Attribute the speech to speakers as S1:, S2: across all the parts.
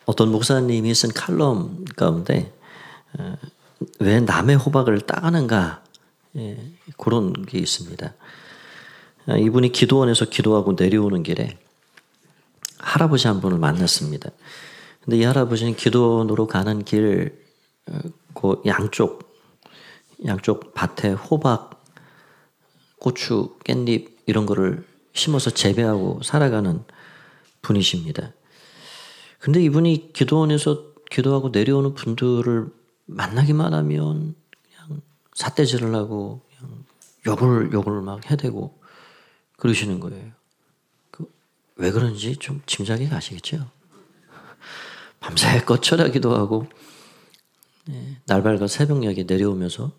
S1: 어떤 목사님이 쓴 칼럼 가운데 왜 남의 호박을 따가는가 그런 게 있습니다. 이분이 기도원에서 기도하고 내려오는 길에 할아버지 한 분을 만났습니다. 근데 이 할아버지는 기도원으로 가는 길 그 양쪽 밭에 호박, 고추, 깻잎 이런 거를 심어서 재배하고 살아가는 분이십니다. 근데 이분이 기도원에서 기도하고 내려오는 분들을 만나기만 하면 그냥 삿대질을 하고 그냥 욕을 막 해대고 그러시는 거예요. 왜 그런지 좀 짐작이 가시겠죠? 밤새 철야기도 하고 날 밝아 새벽녘에 내려오면서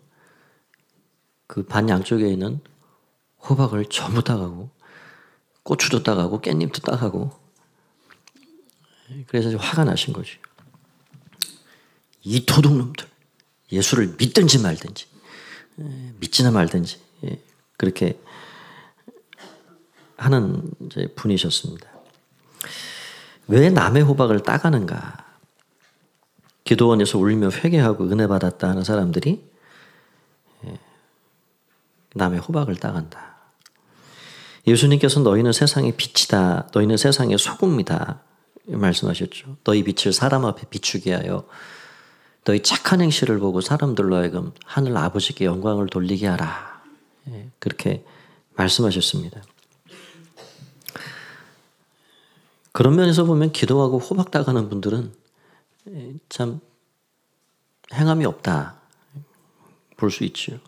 S1: 그 반 양쪽에 있는 호박을 전부 따가고 고추도 따가고 깻잎도 따가고 그래서 화가 나신 거죠. 이 도둑놈들 예수를 믿든지 말든지 믿지나 말든지 그렇게 하는 이제 분이셨습니다. 왜 남의 호박을 따가는가? 기도원에서 울며 회개하고 은혜 받았다 하는 사람들이 남의 호박을 따간다. 예수님께서 너희는 세상의 빛이다. 너희는 세상의 소금이다. 말씀하셨죠. 너희 빛을 사람 앞에 비추게 하여 너희 착한 행실을 보고 사람들로 하여금 하늘 아버지께 영광을 돌리게 하라. 그렇게 말씀하셨습니다. 그런 면에서 보면 기도하고 호박 따가는 분들은 참 행함이 없다 볼 수 있죠.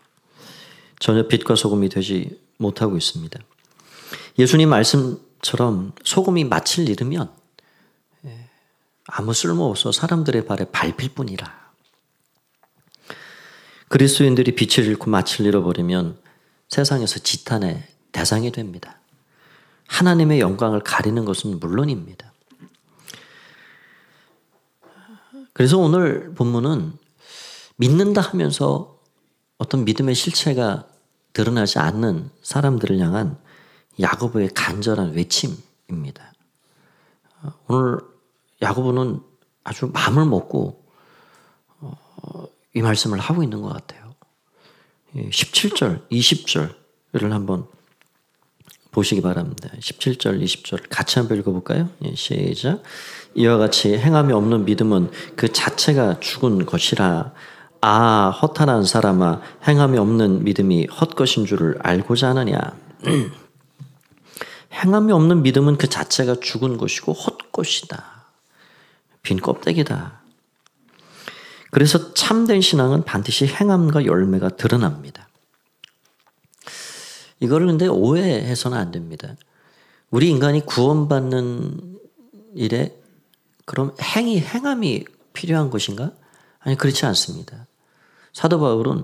S1: 전혀 빛과 소금이 되지 못하고 있습니다. 예수님 말씀처럼 소금이 맛을 잃으면 아무 쓸모없어 사람들의 발에 밟힐 뿐이라. 그리스도인들이 빛을 잃고 맛을 잃어버리면 세상에서 지탄의 대상이 됩니다. 하나님의 영광을 가리는 것은 물론입니다. 그래서 오늘 본문은 믿는다 하면서 어떤 믿음의 실체가 드러나지 않는 사람들을 향한 야고보의 간절한 외침입니다. 오늘 야고보는 아주 마음을 먹고 이 말씀을 하고 있는 것 같아요. 17절, 20절을 한번 보시기 바랍니다. 17절, 20절 같이 한번 읽어볼까요? 시작. 이와 같이 행함이 없는 믿음은 그 자체가 죽은 것이라. 아, 허탄한 사람아, 행함이 없는 믿음이 헛것인 줄을 알고자 하느냐. 행함이 없는 믿음은 그 자체가 죽은 것이고 헛것이다. 빈 껍데기다. 그래서 참된 신앙은 반드시 행함과 열매가 드러납니다. 이거를 근데 오해해서는 안 됩니다. 우리 인간이 구원받는 일에 그럼 행함이 필요한 것인가? 아니, 그렇지 않습니다. 사도 바울은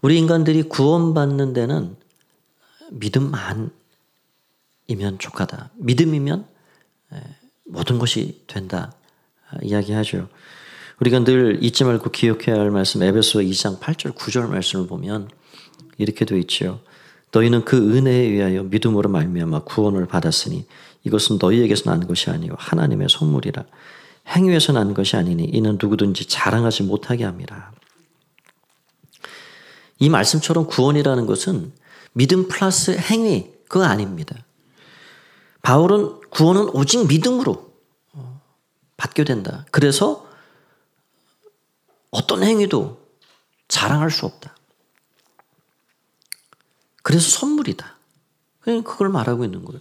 S1: 우리 인간들이 구원받는 데는 믿음만이면 족하다. 믿음이면 모든 것이 된다. 이야기하죠. 우리가 늘 잊지 말고 기억해야 할 말씀 에베소 2장 8절 9절 말씀을 보면 이렇게 되어 있죠. 너희는 그 은혜에 의하여 믿음으로 말미암아 구원을 받았으니 이것은 너희에게서 난 것이 아니요 하나님의 선물이라. 행위에서 난 것이 아니니 이는 누구든지 자랑하지 못하게 함이라. 이 말씀처럼 구원이라는 것은 믿음 플러스 행위 그거 아닙니다. 바울은 구원은 오직 믿음으로 받게 된다. 그래서 어떤 행위도 자랑할 수 없다. 그래서 선물이다. 그걸 말하고 있는 거예요.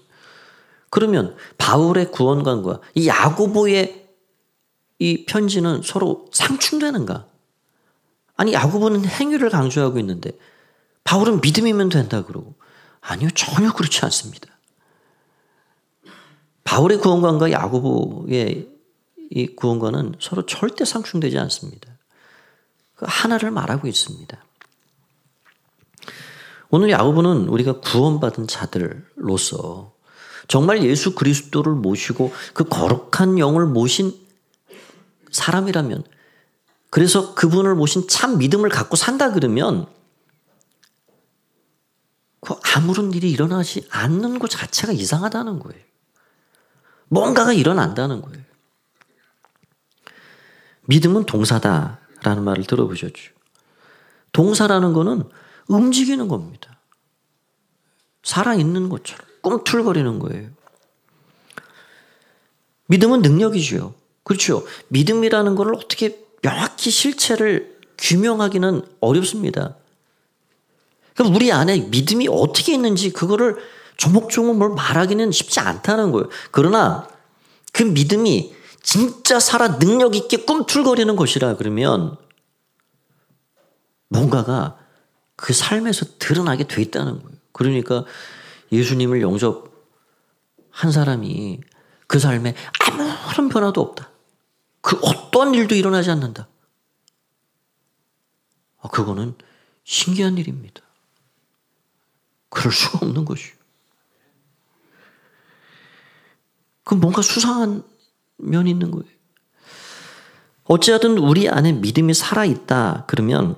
S1: 그러면 바울의 구원관과 이 야고보의 이 편지는 서로 상충되는가? 아니, 야고보는 행위를 강조하고 있는데 바울은 믿음이면 된다 그러고. 아니요, 전혀 그렇지 않습니다. 바울의 구원관과 야고보의 이 구원관은 서로 절대 상충되지 않습니다. 그 하나를 말하고 있습니다. 오늘 야고보는 우리가 구원받은 자들로서 정말 예수 그리스도를 모시고 그 거룩한 영을 모신 사람이라면, 그래서 그분을 모신 참 믿음을 갖고 산다 그러면 그 아무런 일이 일어나지 않는 것 자체가 이상하다는 거예요. 뭔가가 일어난다는 거예요. 믿음은 동사다라는 말을 들어보셨죠. 동사라는 거는 움직이는 겁니다. 살아있는 것처럼 꿈틀거리는 거예요. 믿음은 능력이죠. 그렇죠. 믿음이라는 걸 어떻게 명확히 실체를 규명하기는 어렵습니다. 그럼 우리 안에 믿음이 어떻게 있는지 그거를 조목조목 뭘 말하기는 쉽지 않다는 거예요. 그러나 그 믿음이 진짜 살아 능력 있게 꿈틀거리는 것이라 그러면 뭔가가 그 삶에서 드러나게 돼 있다는 거예요. 그러니까 예수님을 영접한 사람이 그 삶에 아무런 변화도 없다. 그 어떠한 일도 일어나지 않는다. 그거는 신기한 일입니다. 그럴 수가 없는 것이요. 그 뭔가 수상한 면이 있는 거예요. 어찌하든 우리 안에 믿음이 살아있다 그러면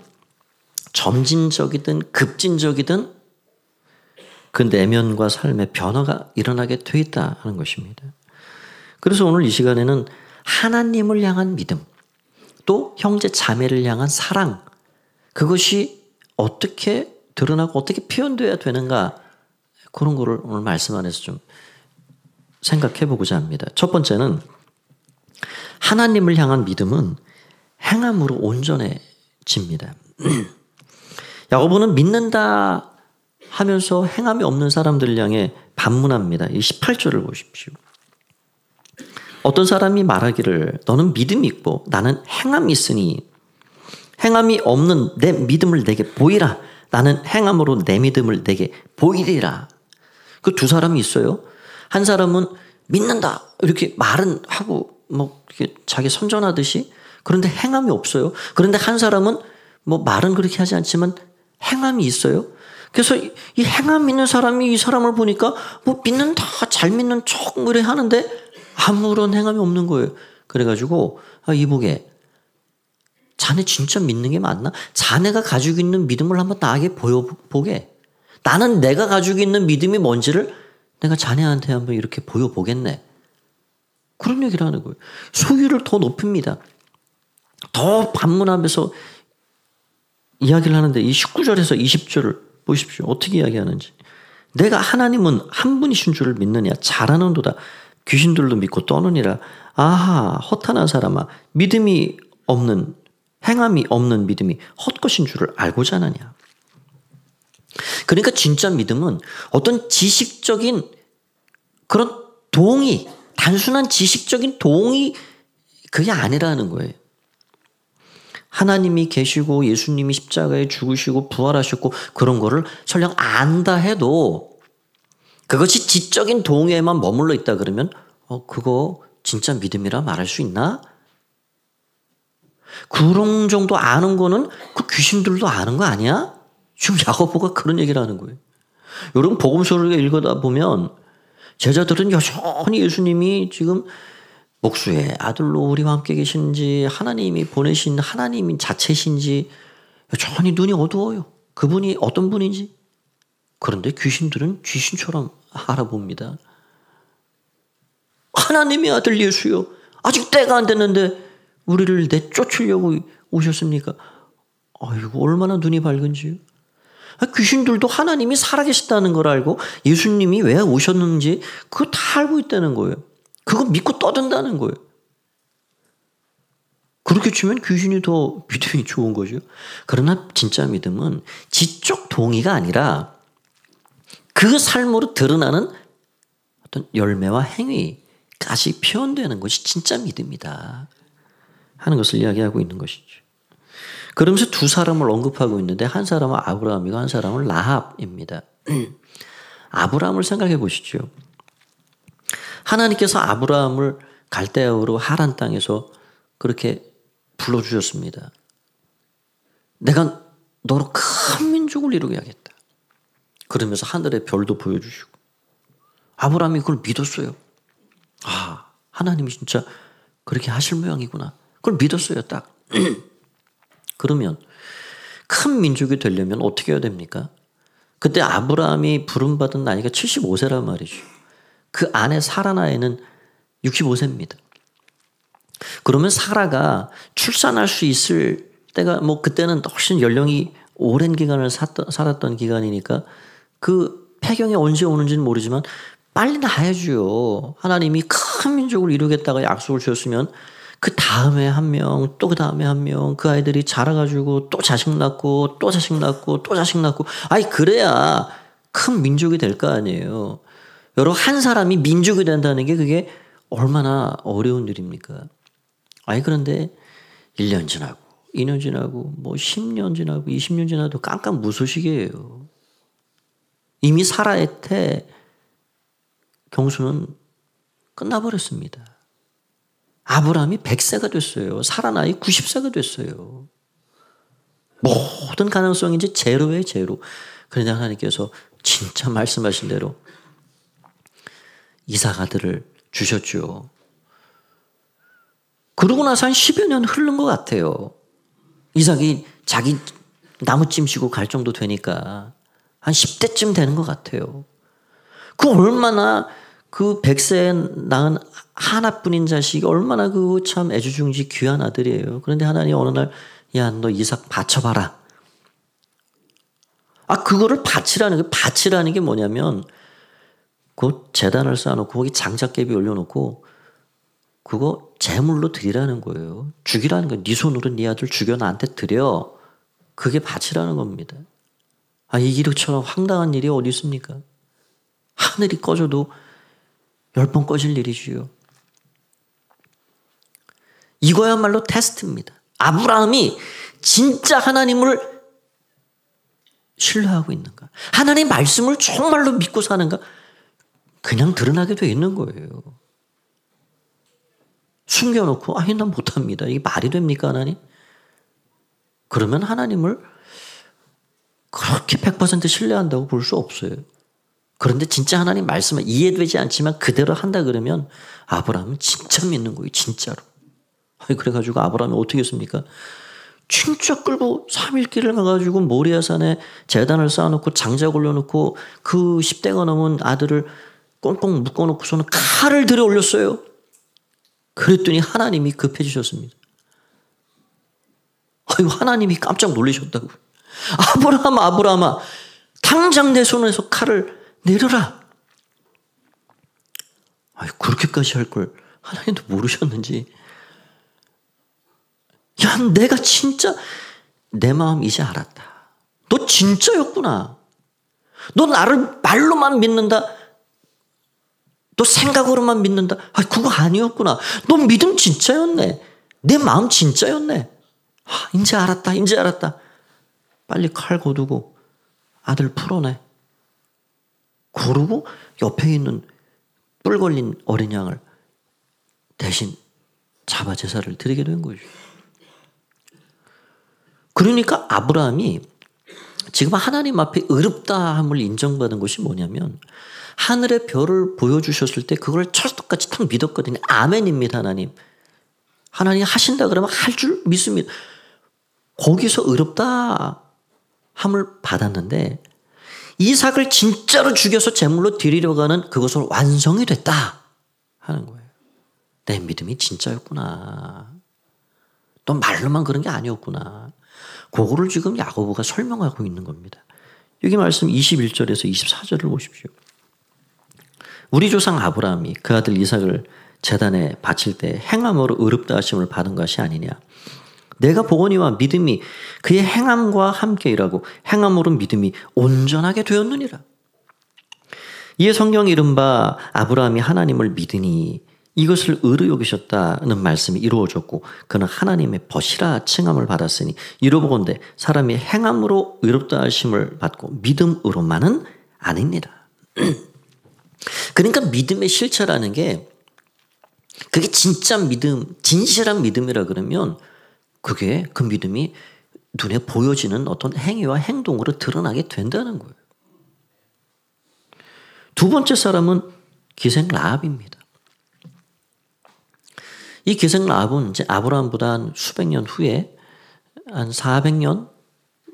S1: 점진적이든 급진적이든 그 내면과 삶의 변화가 일어나게 돼 있다 하는 것입니다. 그래서 오늘 이 시간에는 하나님을 향한 믿음, 또 형제 자매를 향한 사랑, 그것이 어떻게 드러나고 어떻게 표현돼야 되는가, 그런 거를 오늘 말씀 안에서 좀 생각해 보고자 합니다. 첫 번째는 하나님을 향한 믿음은 행함으로 온전해집니다. 야고보는 믿는다 하면서 행함이 없는 사람들을 향해 반문합니다. 이 18절을 보십시오. 어떤 사람이 말하기를 너는 믿음이 있고 나는 행함이 있으니 행함이 없는 내 믿음을 내게 보이라. 나는 행함으로 내 믿음을 내게 보이리라. 그 두 사람이 있어요. 한 사람은 믿는다 이렇게 말은 하고 뭐 이렇게 자기 선전하듯이, 그런데 행함이 없어요. 그런데 한 사람은 뭐 말은 그렇게 하지 않지만 행함이 있어요. 그래서 이 행함 있는 사람이 이 사람을 보니까 뭐 믿는다, 잘 믿는 척 이래 하는데 아무런 행함이 없는 거예요. 그래가지고 이보게 자네 진짜 믿는 게 맞나? 자네가 가지고 있는 믿음을 한번 나에게 보여보게. 나는 내가 가지고 있는 믿음이 뭔지를 내가 자네한테 한번 이렇게 보여보겠네. 그런 얘기를 하는 거예요. 소유를 더 높입니다. 더 반문하면서 이야기를 하는데 이 19절에서 20절을 보십시오. 어떻게 이야기하는지. 내가 하나님은 한 분이신 줄을 믿느냐? 잘하는도다. 귀신들도 믿고 떠느니라. 아하, 허탄한 사람아, 믿음이 없는, 행함이 없는 믿음이 헛것인 줄을 알고자 하느냐. 그러니까 진짜 믿음은 어떤 지식적인 그런 동의, 단순한 지식적인 동의, 그게 아니라는 거예요. 하나님이 계시고 예수님이 십자가에 죽으시고 부활하셨고 그런 거를 설령 안다 해도 그것이 지적인 동의에만 머물러 있다 그러면 그거 진짜 믿음이라 말할 수 있나? 그런 정도 아는 거는 그 귀신들도 아는 거 아니야? 지금 야고보가 그런 얘기를 하는 거예요. 여러분 복음서를 읽어다 보면 제자들은 여전히 예수님이 지금 목수의 아들로 우리와 함께 계신지 하나님이 보내신 하나님 자체신지 여전히 눈이 어두워요. 그분이 어떤 분인지. 그런데 귀신들은 귀신처럼 알아봅니다. 하나님의 아들 예수요. 아직 때가 안 됐는데 우리를 내쫓으려고 오셨습니까? 아이고 얼마나 눈이 밝은지요. 귀신들도 하나님이 살아계시다는 걸 알고 예수님이 왜 오셨는지 그거 다 알고 있다는 거예요. 그거 믿고 떠든다는 거예요. 그렇게 치면 귀신이 더 믿음이 좋은 거죠. 그러나 진짜 믿음은 지적 동의가 아니라 그 삶으로 드러나는 어떤 열매와 행위까지 표현되는 것이 진짜 믿음이다 하는 것을 이야기하고 있는 것이죠. 그러면서 두 사람을 언급하고 있는데 한 사람은 아브라함이고 한 사람은 라합입니다. 아브라함을 생각해 보시죠. 하나님께서 아브라함을 갈대아우로 하란 땅에서 그렇게 불러주셨습니다. 내가 너로 큰 민족을 이루게 하겠다. 그러면서 하늘의 별도 보여주시고 아브라함이 그걸 믿었어요. 아, 하나님이 진짜 그렇게 하실 모양이구나. 그걸 믿었어요, 딱. 그러면 큰 민족이 되려면 어떻게 해야 됩니까? 그때 아브라함이 부름받은 나이가 75세란 말이죠. 그 안에 사라 나이는 65세입니다. 그러면 사라가 출산할 수 있을 때가 뭐 그때는 훨씬 연령이 오랜 기간을 살았던 기간이니까 그 폐경이 언제 오는지는 모르지만 빨리 낳아야죠. 하나님이 큰 민족을 이루겠다가 약속을 주셨으면 그 다음에 한 명, 또 그 다음에 한 명, 그 아이들이 자라가지고 또 자식 낳고 또 자식 낳고 또 자식 낳고 아니 그래야 큰 민족이 될 거 아니에요. 여러분 한 사람이 민족이 된다는 게 그게 얼마나 어려운 일입니까? 아니 그런데 1년 지나고 2년 지나고 뭐 10년 지나고 20년 지나도 깜깜무소식이에요. 이미 사라의 태 경수는 끝나버렸습니다. 아브라함이 100세가 됐어요. 사라 나이 90세가 됐어요. 모든 가능성이 이제 제로예요, 제로. 그런데 하나님께서 진짜 말씀하신 대로 이삭 아들을 주셨죠. 그러고 나서 한 10여 년 흐른 것 같아요. 이삭이 자기 나무찜 쉬고 갈 정도 되니까 한 10대쯤 되는 것 같아요. 그 얼마나 그 100세에 낳은 하나뿐인 자식이 얼마나 그 참 애주중지 귀한 아들이에요. 그런데 하나님 어느 날 야, 너 이삭 바쳐봐라. 그거를 바치라는 게 뭐냐면 그 제단을 쌓아놓고 거기 장작개비 올려놓고 그거 제물로 드리라는 거예요. 죽이라는 거예요. 네 손으로 네 아들 죽여 나한테 드려. 그게 바치라는 겁니다. 이 기록처럼 황당한 일이 어디 있습니까? 하늘이 꺼져도 10번 꺼질 일이지요. 이거야말로 테스트입니다. 아브라함이 진짜 하나님을 신뢰하고 있는가? 하나님 말씀을 정말로 믿고 사는가? 그냥 드러나게 돼 있는 거예요. 숨겨놓고 난 못합니다. 이게 말이 됩니까 하나님? 그러면 하나님을 그렇게 100% 신뢰한다고 볼 수 없어요. 그런데 진짜 하나님 말씀은 이해되지 않지만 그대로 한다 그러면 아브라함은 진짜 믿는 거예요. 진짜로. 그래가지고 아브라함이 어떻게 했습니까? 진짜 끌고 3일 길을 가가지고 모리아산에 제단을 쌓아놓고 장작 올려놓고 그 10대가 넘은 아들을 꽁꽁 묶어놓고서는 칼을 들여 올렸어요. 그랬더니 하나님이 급해지셨습니다. 하나님이 깜짝 놀라셨다고. 아브라함아 당장 내 손에서 칼을 내려라. 그렇게까지 할 걸 하나님도 모르셨는지. 야, 내가 진짜 내 마음 이제 알았다. 너 진짜였구나. 너 나를 말로만 믿는다. 너 생각으로만 믿는다. 그거 아니었구나. 너 믿음 진짜였네. 내 마음 진짜였네. 이제 알았다. 이제 알았다. 빨리 칼 거두고 아들 풀어내. 그러고 옆에 있는 뿔 걸린 어린 양을 대신 잡아 제사를 드리게 된 거죠. 그러니까 아브라함이 지금 하나님 앞에 의롭다함을 인정받은 것이 뭐냐면 하늘의 별을 보여주셨을 때 그걸 철떡같이 탁 믿었거든요. 아멘입니다. 하나님 하신다 그러면 할 줄 믿습니다. 거기서 의롭다함을 받았는데 이삭을 진짜로 죽여서 제물로 드리려고 하는 그것을 완성이 됐다 하는 거예요. 내 믿음이 진짜였구나. 또 말로만 그런 게 아니었구나. 그거를 지금 야고보가 설명하고 있는 겁니다. 여기 말씀 21절에서 24절을 보십시오. 우리 조상 아브라함이 그 아들 이삭을 제단에 바칠 때 행함으로 의롭다 하심을 받은 것이 아니냐. 내가 보거니와 믿음이 그의 행함과 함께 일하고 행함으로 믿음이 온전하게 되었느니라. 이에 성경이 이른바 아브라함이 하나님을 믿으니 이것을 의로 여기셨다는 말씀이 이루어졌고 그는 하나님의 벗이라 칭함을 받았으니 이로보건대 사람이 행함으로 의롭다 하심을 받고 믿음으로만은 아닙니다. 그러니까 믿음의 실체라는 게 그게 진짜 믿음, 진실한 믿음이라 그러면 그게 그 믿음이 눈에 보여지는 어떤 행위와 행동으로 드러나게 된다는 거예요. 두 번째 사람은 기생 라합입니다. 이 기생 라합은 이제 아브라함보다 한 수백 년 후에 한 400년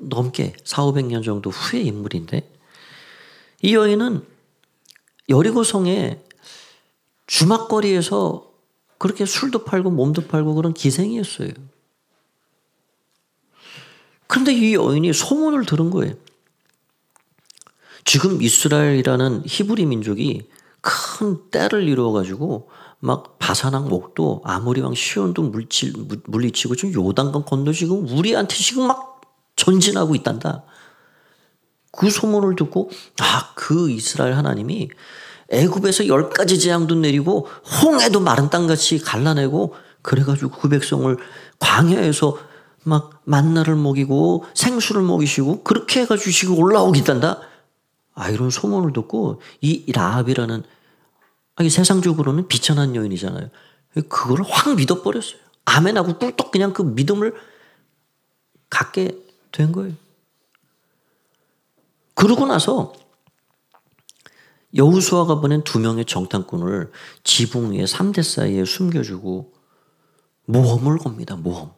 S1: 넘게 400~500년 정도 후의 인물인데 이 여인은 여리고성의 주막거리에서 그렇게 술도 팔고 몸도 팔고 그런 기생이었어요. 그런데 이 여인이 소문을 들은 거예요. 지금 이스라엘이라는 히브리 민족이 큰 때를 이루어가지고 막 바산왕 목도 아모리 왕 시온도 물리치고 지금 요단강 건너 지금 우리한테 지금 막 전진하고 있단다. 그 소문을 듣고 그 이스라엘 하나님이 애굽에서 10가지 재앙도 내리고 홍해도 마른 땅같이 갈라내고 그래가지고 그 백성을 광야에서 막 만나를 먹이고 생수를 먹이시고 그렇게 해가지고 지금 올라오고 있단다. 이런 소문을 듣고 이 라합이라는 세상적으로는 비천한 여인이잖아요. 그걸 확 믿어버렸어요. 아멘하고 꿀떡 그냥 그 믿음을 갖게 된 거예요. 그러고 나서 여호수아가 보낸 2명의 정탐꾼을 지붕 위에 3대 사이에 숨겨주고 모험을 겁니다. 모험.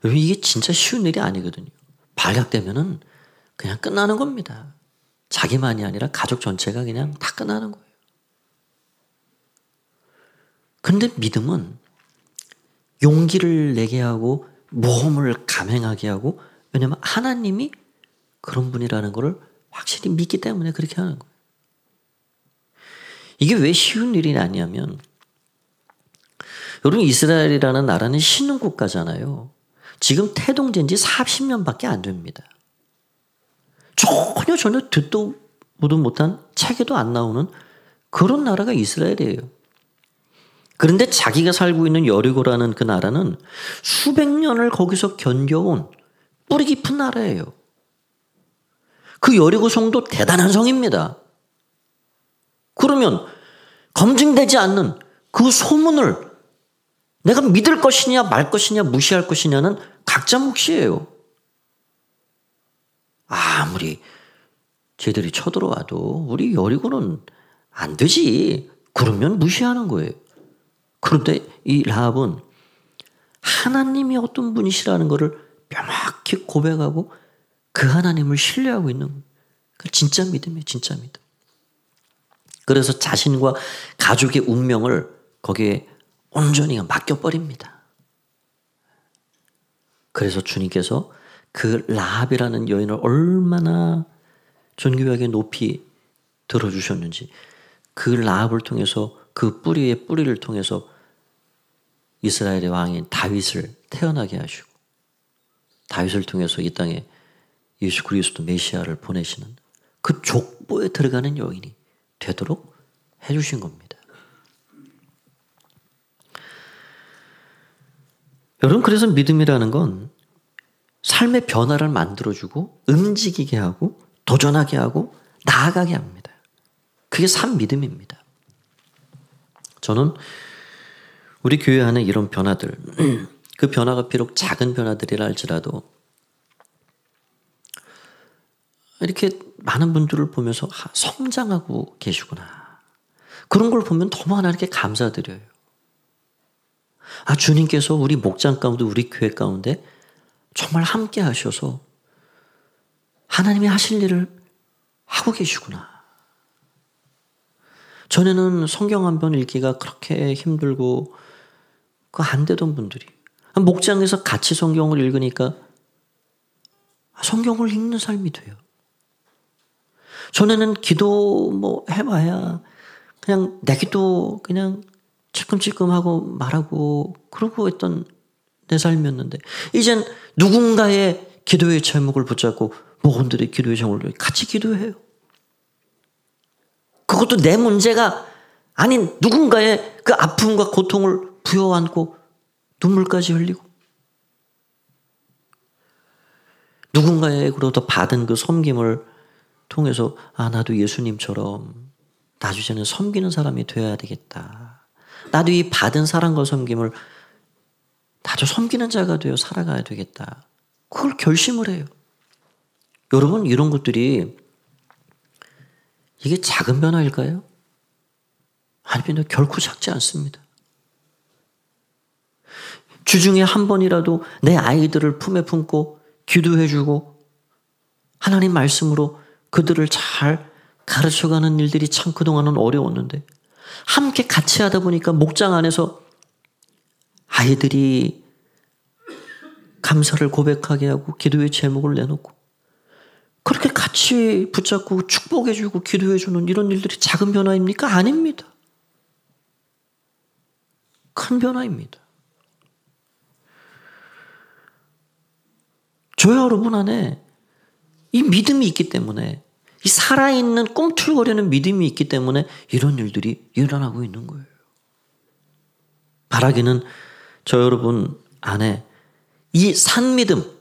S1: 여러분 이게 진짜 쉬운 일이 아니거든요. 발각되면은 그냥 끝나는 겁니다. 자기만이 아니라 가족 전체가 그냥 다 끝나는 거예요. 그런데 믿음은 용기를 내게 하고 모험을 감행하게 하고 왜냐하면 하나님이 그런 분이라는 것을 확실히 믿기 때문에 그렇게 하는 거예요. 이게 왜 쉬운 일이 아니냐면 여러분 이스라엘이라는 나라는 신흥 국가잖아요. 지금 태동된 지 40년밖에 안 됩니다. 전혀 듣도 보도 못한 책에도 안 나오는 그런 나라가 이스라엘이에요. 그런데 자기가 살고 있는 여리고라는 그 나라는 수백 년을 거기서 견뎌온 뿌리 깊은 나라예요. 그 여리고 성도 대단한 성입니다. 그러면 검증되지 않는 그 소문을 내가 믿을 것이냐 말 것이냐 무시할 것이냐는 각자 몫이에요. 아무리 쟤들이 쳐들어와도 우리 여리고는 안 되지. 그러면 무시하는 거예요. 그런데 이 라합은 하나님이 어떤 분이시라는 것을 명확히 고백하고 그 하나님을 신뢰하고 있는 거예요. 진짜 믿음이에요. 진짜 믿음. 그래서 자신과 가족의 운명을 거기에 온전히 맡겨버립니다. 그래서 주님께서 그 라합이라는 여인을 얼마나 존귀하게 높이 들어주셨는지 그 라합을 통해서 그 뿌리의 뿌리를 통해서 이스라엘의 왕인 다윗을 태어나게 하시고 다윗을 통해서 이 땅에 예수 그리스도 메시아를 보내시는 그 족보에 들어가는 여인이 되도록 해주신 겁니다. 여러분 그래서 믿음이라는 건 삶의 변화를 만들어주고 움직이게 하고 도전하게 하고 나아가게 합니다. 그게 참 믿음입니다. 저는 우리 교회 안에 이런 변화들 그 변화가 비록 작은 변화들이라 할지라도 이렇게 많은 분들을 보면서 성장하고 계시구나. 그런 걸 보면 너무 하나님께 감사드려요. 주님께서 우리 목장 가운데 우리 교회 가운데 정말 함께 하셔서 하나님이 하실 일을 하고 계시구나. 전에는 성경 한 번 읽기가 그렇게 힘들고 안 되던 분들이 목장에서 같이 성경을 읽으니까 성경을 읽는 삶이 돼요. 전에는 기도 해봐야 그냥 내 기도 그냥 찔끔찔끔하고 말하고 그러고 했던 내 삶이었는데 이젠 누군가의 기도의 제목을 붙잡고 목원들의 기도의 제목을 같이 기도해요. 그것도 내 문제가 아닌 누군가의 그 아픔과 고통을 부여안고 눈물까지 흘리고 누군가에게로부터 받은 그 섬김을 통해서 나도 예수님처럼 나도 이제는 섬기는 사람이 되어야 되겠다. 나도 이 받은 사랑과 섬김을 나도 섬기는 자가 되어 살아가야 되겠다. 그걸 결심을 해요. 여러분 이런 것들이 이게 작은 변화일까요? 아닙니다. 결코 작지 않습니다. 주중에 한 번이라도 내 아이들을 품에 품고 기도해주고 하나님 말씀으로 그들을 잘 가르쳐가는 일들이 참 그동안은 어려웠는데 함께 같이 하다 보니까 목장 안에서 아이들이 감사를 고백하게 하고 기도의 제목을 내놓고 그렇게 같이 붙잡고 축복해주고 기도해주는 이런 일들이 작은 변화입니까? 아닙니다. 큰 변화입니다. 저와 여러분 안에 이 믿음이 있기 때문에, 이 살아있는 꿈틀거리는 믿음이 있기 때문에 이런 일들이 일어나고 있는 거예요. 바라기는 저 여러분 안에 이 산믿음,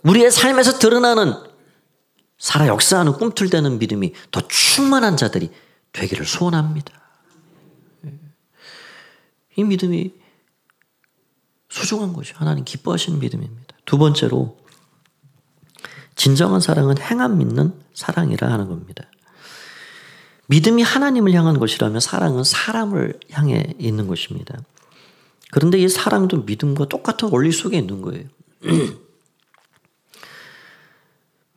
S1: 우리의 삶에서 드러나는 살아 역사하는 꿈틀대는 믿음이 더 충만한 자들이 되기를 소원합니다. 이 믿음이 소중한 것이 하나님 기뻐하시는 믿음입니다. 두 번째로 진정한 사랑은 행함 믿는 사랑이라 하는 겁니다. 믿음이 하나님을 향한 것이라면 사랑은 사람을 향해 있는 것입니다. 그런데 이 사랑도 믿음과 똑같은 원리 속에 있는 거예요.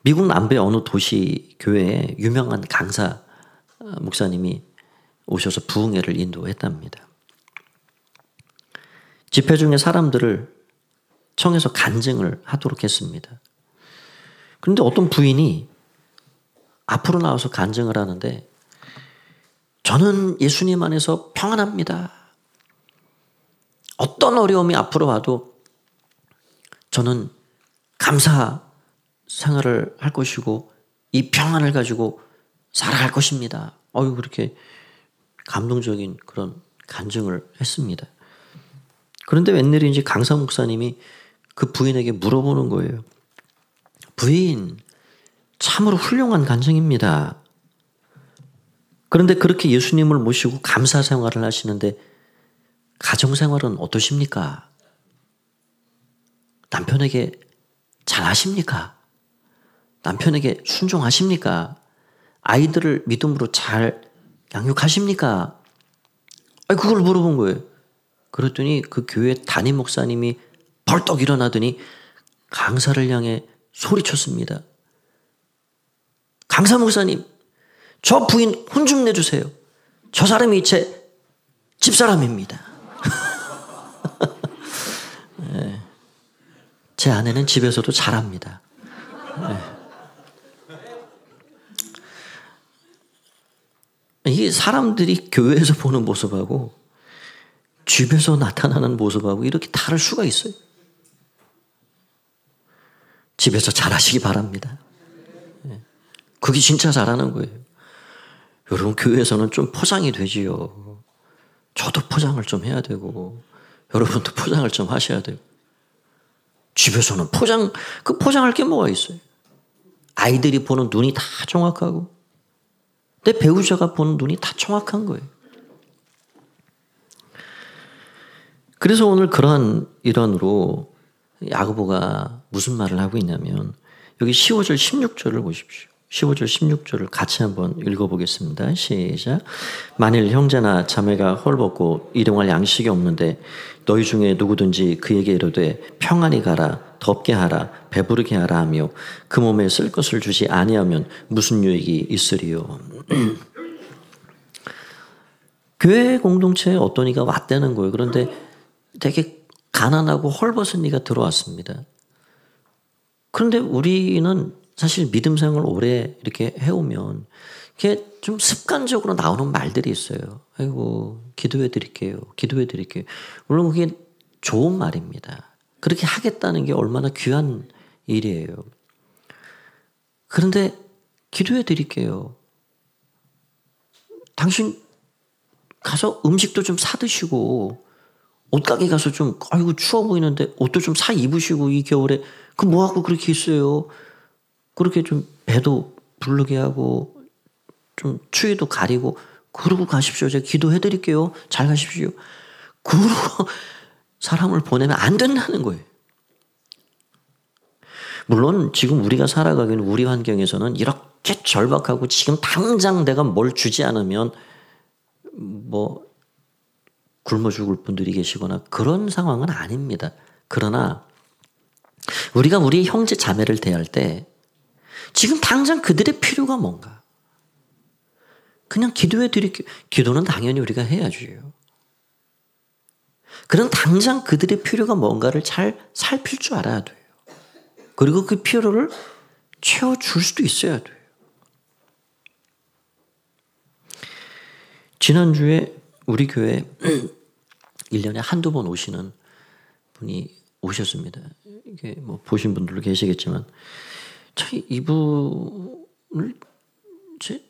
S1: 미국 남부의 어느 도시 교회에 유명한 강사 목사님이 오셔서 부흥회를 인도했답니다. 집회 중에 사람들을 청해서 간증을 하도록 했습니다. 그런데 어떤 부인이 앞으로 나와서 간증을 하는데 저는 예수님 안에서 평안합니다. 어떤 어려움이 앞으로 와도 저는 감사 생활을 할 것이고 이 평안을 가지고 살아갈 것입니다. 그렇게 감동적인 그런 간증을 했습니다. 그런데 웬일인지 강사 목사님이 그 부인에게 물어보는 거예요. 부인, 참으로 훌륭한 간증입니다. 그런데 그렇게 예수님을 모시고 감사 생활을 하시는데 가정생활은 어떠십니까? 남편에게 잘하십니까? 남편에게 순종하십니까? 아이들을 믿음으로 잘 양육하십니까? 그걸 물어본 거예요. 그랬더니 그 교회 담임 목사님이 벌떡 일어나더니 강사를 향해 소리쳤습니다. 강사 목사님, 저 부인 혼 좀 내주세요. 저 사람이 제 집사람입니다. 네. 제 아내는 집에서도 잘합니다. 네. 이 사람들이 교회에서 보는 모습하고 집에서 나타나는 모습하고 이렇게 다를 수가 있어요. 집에서 잘하시기 바랍니다. 그게 진짜 잘하는 거예요. 여러분, 교회에서는 좀 포장이 되지요. 저도 포장을 좀 해야 되고 여러분도 포장을 좀 하셔야 돼요. 집에서는 포장할 게 뭐가 있어요? 아이들이 보는 눈이 다 정확하고 내 배우자가 보는 눈이 다 정확한 거예요. 그래서 오늘 그러한 일환으로 야고보가 무슨 말을 하고 있냐면 여기 15절 16절을 보십시오. 15절 16절을 같이 한번 읽어보겠습니다. 시작. 만일 형제나 자매가 헐벗고 일용할 양식이 없는데 너희 중에 누구든지 그에게 이르되 평안히 가라, 덥게 하라, 배부르게 하라 하며 그 몸에 쓸 것을 주지 아니하면 무슨 유익이 있으리요. 교회 공동체에 어떤 이가 왔다는 거예요. 그런데 되게 가난하고 헐벗은 이가 들어왔습니다. 그런데 우리는 사실 믿음 생활을 오래 이렇게 해오면 이게 좀 습관적으로 나오는 말들이 있어요. 아이고, 기도해 드릴게요. 기도해 드릴게요. 물론 그게 좋은 말입니다. 그렇게 하겠다는 게 얼마나 귀한 일이에요. 그런데 기도해 드릴게요. 당신 가서 음식도 좀 사드시고 옷가게 가서 좀 추워 보이는데 옷도 좀 사 입으시고 이 겨울에 그 뭐하고 그렇게 있어요. 그렇게 좀 배도 부르게 하고 좀 추위도 가리고 그러고 가십시오. 제가 기도해 드릴게요. 잘 가십시오. 그러고 사람을 보내면 안 된다는 거예요. 물론 지금 우리가 살아가기는 우리 환경에서는 이렇게 절박하고 지금 당장 내가 뭘 주지 않으면 뭐 굶어 죽을 분들이 계시거나 그런 상황은 아닙니다. 그러나 우리가 우리의 형제 자매를 대할 때 지금 당장 그들의 필요가 뭔가? 그냥 기도해 드릴게요. 기도는 당연히 우리가 해야죠. 그런 당장 그들의 필요가 뭔가를 잘 살필 줄 알아야 돼요. 그리고 그 필요를 채워줄 수도 있어야 돼요. 지난주에 우리 교회 1년에 한두 번 오시는 분이 오셨습니다. 이게 뭐 보신 분들도 계시겠지만, 이분을 제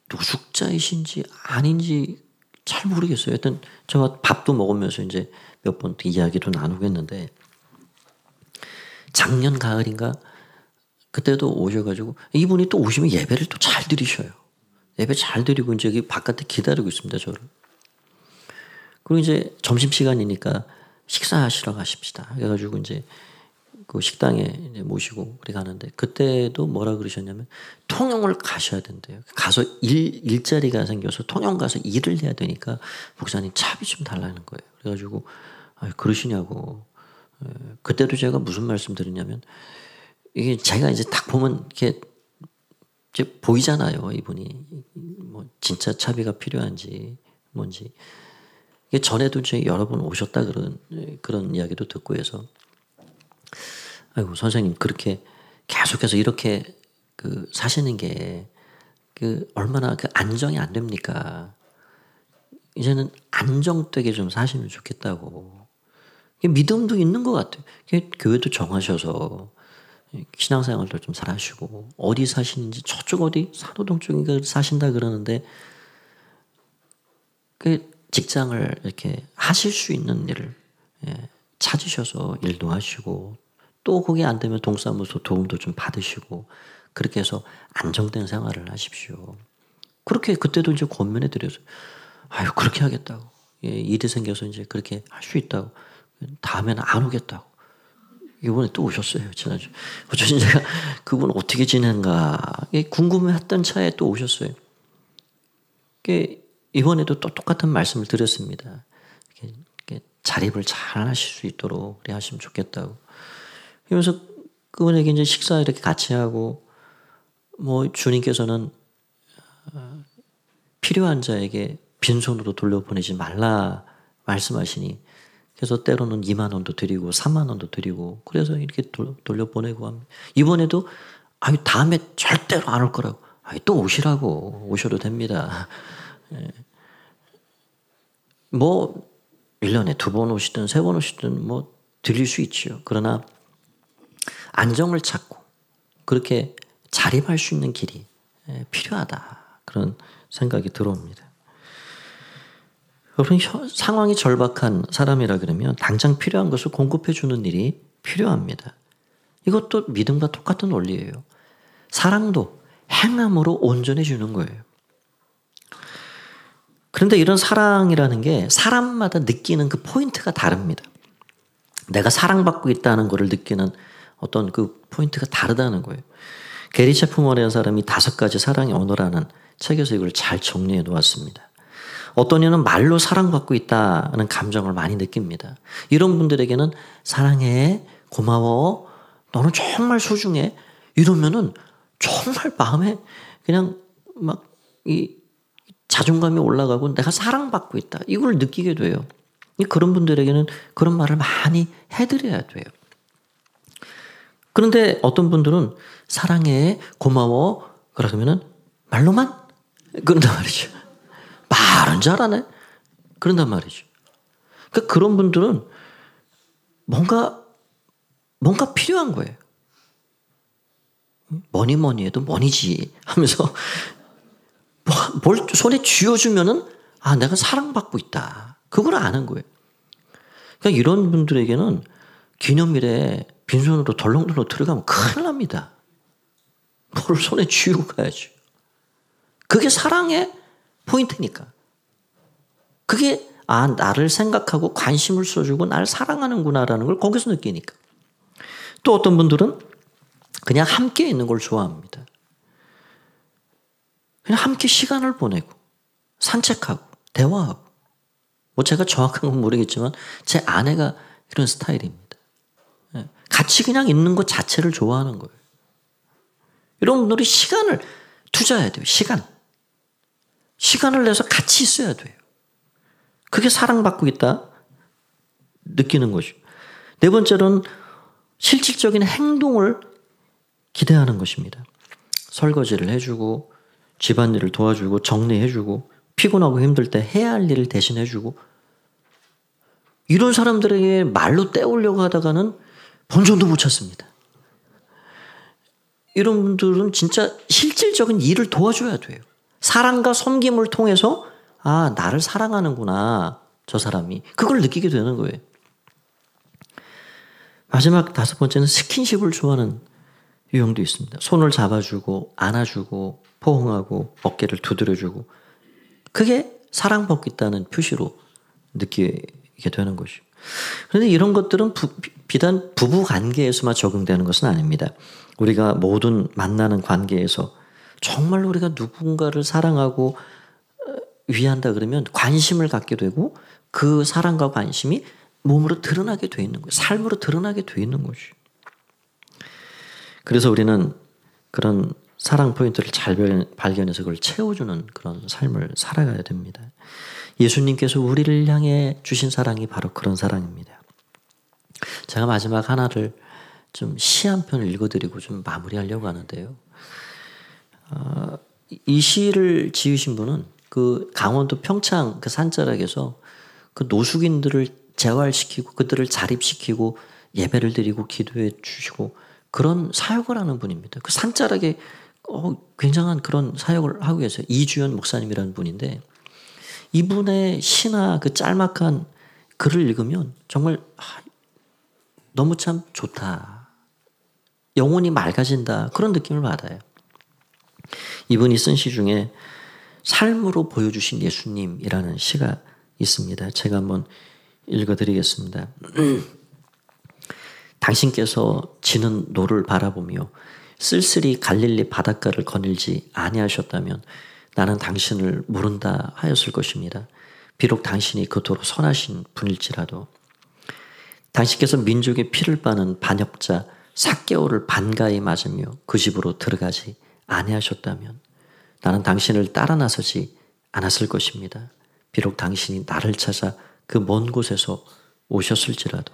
S1: 노숙자이신지 아닌지 잘 모르겠어요. 하여튼 제가 밥도 먹으면서 이제 몇 번 이야기도 나누고 했는데, 작년 가을인가 그때도 오셔가지고 이분이 또 오시면 예배를 또 잘 드리셔요. 예배 잘 드리고 이제 여기 바깥에 기다리고 있습니다, 저를. 그리고 이제 점심시간이니까 식사하시러 가십시다. 그래가지고 이제 그 식당에 이제 모시고 그래 가는데, 그때도 뭐라 그러셨냐면 통영을 가셔야 된대요. 가서 일자리가 생겨서 통영 가서 일을 해야 되니까 목사님 차비 좀 달라는 거예요. 그래가지고 그러시냐고. 그때도 제가 무슨 말씀 드렸냐면, 이게 제가 이제 딱 보면 이렇게 이제 보이잖아요. 이분이 뭐 진짜 차비가 필요한지 뭔지. 이게 전에도 제 여러 번 오셨다 그런 이야기도 듣고 해서, 아이고 선생님 그렇게 계속해서 이렇게 그 사시는 게 그 얼마나 그 안정이 안 됩니까? 이제는 안정되게 좀 사시면 좋겠다고. 믿음도 있는 것 같아요. 교회도 정하셔서 신앙생활도 좀 잘하시고, 어디 사시는지 저쪽 어디 산호동 쪽인가 사신다 그러는데, 그 직장을 이렇게 하실 수 있는 일을 찾으셔서 일도 하시고, 또 그게 안 되면 동사무소 도움도 좀 받으시고, 그렇게 해서 안정된 생활을 하십시오. 그렇게 그때도 이제 권면해 드려서, 아유 그렇게 하겠다고. 일이 생겨서 이제 그렇게 할 수 있다고. 다음에는 안 오겠다고. 이번에 또 오셨어요, 지난주. 어쩌면 제가 그분 어떻게 지낸가 궁금해했던 차에 또 오셨어요. 이번에도 또 똑같은 말씀을 드렸습니다. 이렇게 자립을 잘 하실 수 있도록 그래 하시면 좋겠다고. 그러면서 그분에게 이제 식사 이렇게 같이 하고, 뭐 주님께서는 필요한 자에게 빈손으로 돌려보내지 말라 말씀하시니, 그래서 때로는 2만 원도 드리고 3만 원도 드리고, 그래서 이렇게 돌려보내고 합니다. 이번에도 다음에 절대로 안 올 거라고. 또 오시라고. 오셔도 됩니다. 뭐 1년에 2번 오시든 3번 오시든 뭐 드릴 수 있죠. 그러나 안정을 찾고 그렇게 자립할 수 있는 길이 필요하다. 그런 생각이 들어옵니다. 여러분, 상황이 절박한 사람이라 그러면 당장 필요한 것을 공급해 주는 일이 필요합니다. 이것도 믿음과 똑같은 원리예요. 사랑도 행함으로 온전해 주는 거예요. 그런데 이런 사랑이라는 게 사람마다 느끼는 그 포인트가 다릅니다. 내가 사랑받고 있다는 것을 느끼는 어떤 그 포인트가 다르다는 거예요. 게리 체프먼이라는 사람이 5가지 사랑의 언어라는 책에서 이걸 잘 정리해 놓았습니다. 어떤 이는 말로 사랑받고 있다는 감정을 많이 느낍니다. 이런 분들에게는 사랑해, 고마워, 너는 정말 소중해, 이러면은 정말 마음에 그냥 막 이 자존감이 올라가고 내가 사랑받고 있다, 이걸 느끼게 돼요. 그런 분들에게는 그런 말을 많이 해드려야 돼요. 그런데 어떤 분들은 사랑해, 고마워 그러면은 말로만 그런단 말이죠. 말은 잘하네 그런단 말이죠. 그러니까 그런 분들은 뭔가 필요한 거예요. 뭐니 해도 뭐니지 하면서 뭘 손에 쥐어주면은 내가 사랑받고 있다, 그걸 아는 거예요. 그러니까 이런 분들에게는 기념일에 빈손으로 덜렁덜렁 들어가면 큰일 납니다. 뭘 손에 쥐고 가야죠. 그게 사랑의 포인트니까. 그게 나를 생각하고 관심을 써주고 나를 사랑하는구나라는 걸 거기서 느끼니까. 또 어떤 분들은 그냥 함께 있는 걸 좋아합니다. 그냥 함께 시간을 보내고 산책하고 대화하고. 뭐 제가 정확한 건 모르겠지만 제 아내가 이런 스타일입니다. 같이 그냥 있는 것 자체를 좋아하는 거예요. 이런 분들이 시간을 투자해야 돼요. 시간. 시간을 내서 같이 있어야 돼요. 그게 사랑받고 있다 느끼는 것이죠. 네 번째로는 실질적인 행동을 기대하는 것입니다. 설거지를 해주고 집안일을 도와주고 정리해주고 피곤하고 힘들 때 해야 할 일을 대신해주고 이런 사람들에게 말로 때우려고 하다가는 본전도 못 찾습니다. 이런 분들은 진짜 실질적인 일을 도와줘야 돼요. 사랑과 섬김을 통해서 아, 나를 사랑하는구나 저 사람이. 그걸 느끼게 되는 거예요. 마지막 다섯 번째는 스킨십을 좋아하는 유형도 있습니다. 손을 잡아주고 안아주고 포옹하고 어깨를 두드려주고 그게 사랑받고 있다는 표시로 느끼게 되는 것이죠. 그런데 이런 것들은 비단 부부 관계에서만 적용되는 것은 아닙니다. 우리가 모든 만나는 관계에서 정말로 우리가 누군가를 사랑하고 위한다 그러면 관심을 갖게 되고 그 사랑과 관심이 몸으로 드러나게 돼 있는 거예요. 삶으로 드러나게 돼 있는 것이죠. 그래서 우리는 그런 사랑 포인트를 잘 발견해서 그걸 채워주는 그런 삶을 살아가야 됩니다. 예수님께서 우리를 향해 주신 사랑이 바로 그런 사랑입니다. 제가 마지막 하나를 좀 시 한 편을 읽어드리고 좀 마무리하려고 하는데요. 이 시를 지으신 분은 그 강원도 평창 그 산자락에서 그 노숙인들을 재활시키고 그들을 자립시키고 예배를 드리고 기도해 주시고 그런 사역을 하는 분입니다. 그 산자락에 굉장한 그런 사역을 하고 계세요. 이주연 목사님이라는 분인데 이분의 시나 그 짤막한 글을 읽으면 정말 너무 참 좋다. 영혼이 맑아진다. 그런 느낌을 받아요. 이분이 쓴 시 중에 삶으로 보여주신 예수님이라는 시가 있습니다. 제가 한번 읽어드리겠습니다. 당신께서 지는 노를 바라보며 쓸쓸히 갈릴리 바닷가를 거닐지 아니하셨다면 나는 당신을 모른다 하였을 것입니다. 비록 당신이 그 도로 선하신 분일지라도 당신께서 민족의 피를 빠는 반역자 삭개오를 반가이 맞으며 그 집으로 들어가지 아니하셨다면 나는 당신을 따라 나서지 않았을 것입니다. 비록 당신이 나를 찾아 그 먼 곳에서 오셨을지라도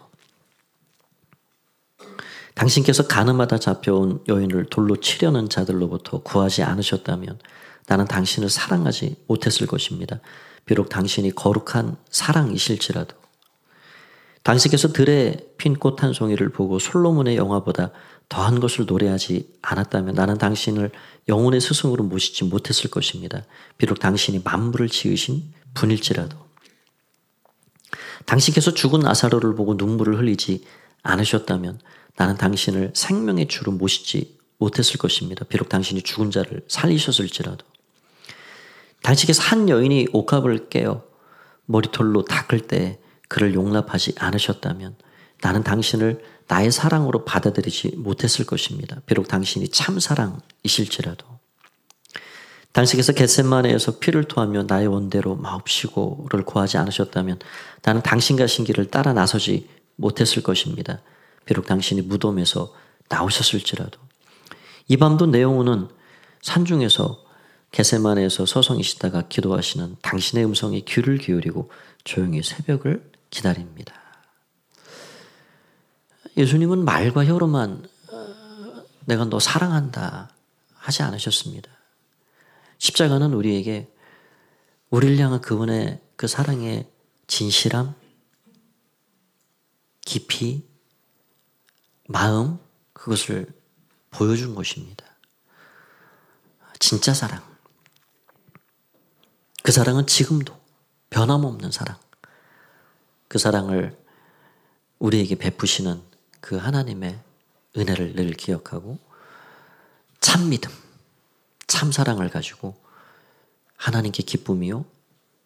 S1: 당신께서 가늠하다 잡혀온 여인을 돌로 치려는 자들로부터 구하지 않으셨다면 나는 당신을 사랑하지 못했을 것입니다. 비록 당신이 거룩한 사랑이실지라도 당신께서 들에 핀 꽃 한 송이를 보고 솔로몬의 영화보다 더한 것을 노래하지 않았다면 나는 당신을 영혼의 스승으로 모시지 못했을 것입니다. 비록 당신이 만물을 지으신 분일지라도 당신께서 죽은 아사로를 보고 눈물을 흘리지 않으셨다면 나는 당신을 생명의 주로 모시지 못했을 것입니다. 비록 당신이 죽은 자를 살리셨을지라도 당신께서 한 여인이 옥합을 깨어 머리털로 닦을 때 그를 용납하지 않으셨다면 나는 당신을 나의 사랑으로 받아들이지 못했을 것입니다. 비록 당신이 참사랑이실지라도 당신께서 겟세마네에서 피를 토하며 나의 원대로 마옵시고를 구하지 않으셨다면 나는 당신 가신 길을 따라 나서지 못했을 것입니다. 비록 당신이 무덤에서 나오셨을지라도 이 밤도 내 영혼은 산중에서 겟세마네에서 서성이시다가 기도하시는 당신의 음성에 귀를 기울이고 조용히 새벽을 기다립니다. 예수님은 말과 혀로만 내가 너 사랑한다 하지 않으셨습니다. 십자가는 우리에게 우리를 향한 그분의 그 사랑의 진실함, 깊이, 마음 그것을 보여준 것입니다. 진짜 사랑. 그 사랑은 지금도 변함없는 사랑. 그 사랑을 우리에게 베푸시는 그 하나님의 은혜를 늘 기억하고 참 믿음, 참 사랑을 가지고 하나님께 기쁨이요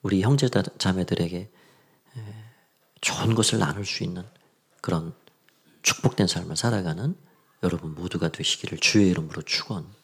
S1: 우리 형제 자매들에게 좋은 것을 나눌 수 있는 그런 축복된 삶을 살아가는 여러분 모두가 되시기를 주의 이름으로 축원합니다.